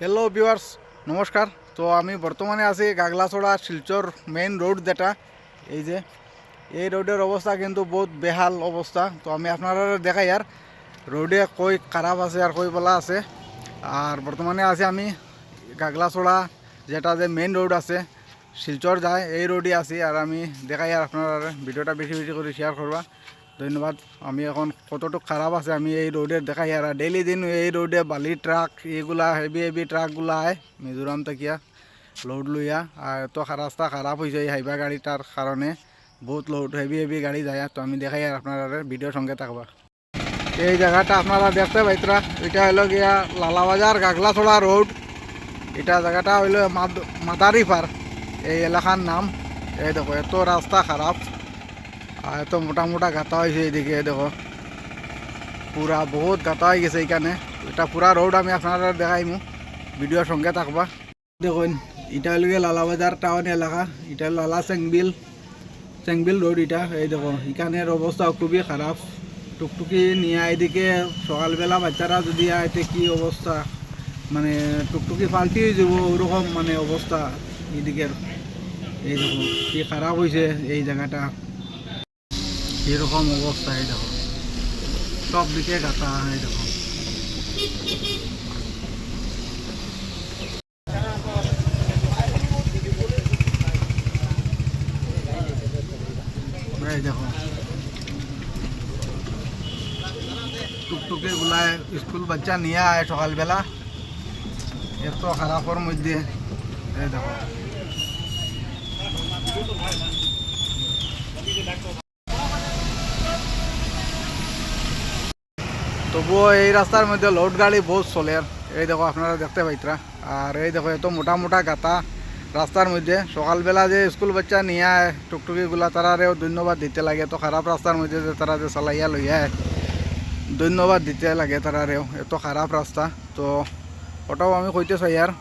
Hello viewers, নমস্কার। তো আমি বর্তমানে আছি গাগলাছড়া শিলচর মেইন রোড, যেটা এই যে এই রোডের অবস্থা কিন্তু বহুত বেহাল অবস্থা। তো আমি আপনারা দেখাই আর রোডে কই খারাপ আছে আর কই বলা আছে। আর বর্তমানে আছি আমি গাগলাছড়া, যেটা যে মেইন রোড আছে শিলচর যায়, এই রোডে আছি। আর আমি দেখাই আর আপনারা ভিডিওটা বেশি বেশি করে শেয়ার করবা, ধন্যবাদ। আমি এখন কতটুকু খারাপ আছে আমি এই রোডে দেখাই। আর ডেইলি দিন এই রোডে বালি ট্রাক এগুলা হেভি হেভি ট্রাকগুলা আয় মিজোরাম থেকে লোড লইয়া। আর এত রাস্তা খারাপ হয়েছে এই হাইবা গাড়িটার কারণে, বহুত লোড হেভি হেভি গাড়ি যায়। তো আমি দেখাই আর আপনারা ভিডিওর সঙ্গে থাকবা। এই জায়গাটা আপনারা দেখতে পাইতরা, এটা হইল গিয়া লালাবাজার গাগলাছড়া রোড। এটা জায়গাটা হইল মাদারিপার এই এলাকার নাম। এই দেখো এত রাস্তা খারাপ আর এত মোটা মোটা গাতা হয়েছে এইদিকে, দেখো পুরা বহুত গাতা হয়ে গেছে এইখানে। এটা পুরা রোড আমি আপনারা দেখাইমু, ভিডিওর সঙ্গে থাকবা। দেখুন এটা হল লালাবাজার টাউন এলাকা, এটা লালা চেংবিল রোড। এটা এই দেখো এখানের অবস্থা খুবই খারাপ। টুকটুকি নিয়ে এদিকে সকালবেলা বাচ্চারা যদি আইতে কি অবস্থা, মানে টুকটুকি পাল্টি হয়ে যাব ওরকম মানে অবস্থা এদিকের। এই দেখো কি খারাপ হয়েছে এই জায়গাটা, এরকম অবস্থা। এই দেখো সব দিকে গাতা। এই দেখো এই দেখো টুকটুকে গুলায় স্কুল বাচ্চা নিয়ে আয় সকালবেলা, এত খারাপের মধ্যে। এই দেখো তবুও এই রাস্তার মধ্যে লোড গাড়ি বহুত চলে। এই দেখো আপনারা দেখতে পাইতরা। আর এই দেখো এত মোটা মোটা গাতা রাস্তার মধ্যে। সকালবেলা যে স্কুল বাচ্চা নিয়ে আয় টুকটুকিগুলা, তারারেও ধন্যবাদ দিতে লাগে। এত খারাপ রাস্তার মধ্যে যে তারা যে চালাইয়া লইয়া ধন্যবাদ দিতে লাগে তারারেও, এত খারাপ রাস্তা। তো ওটাও আমি কইতে চাই আর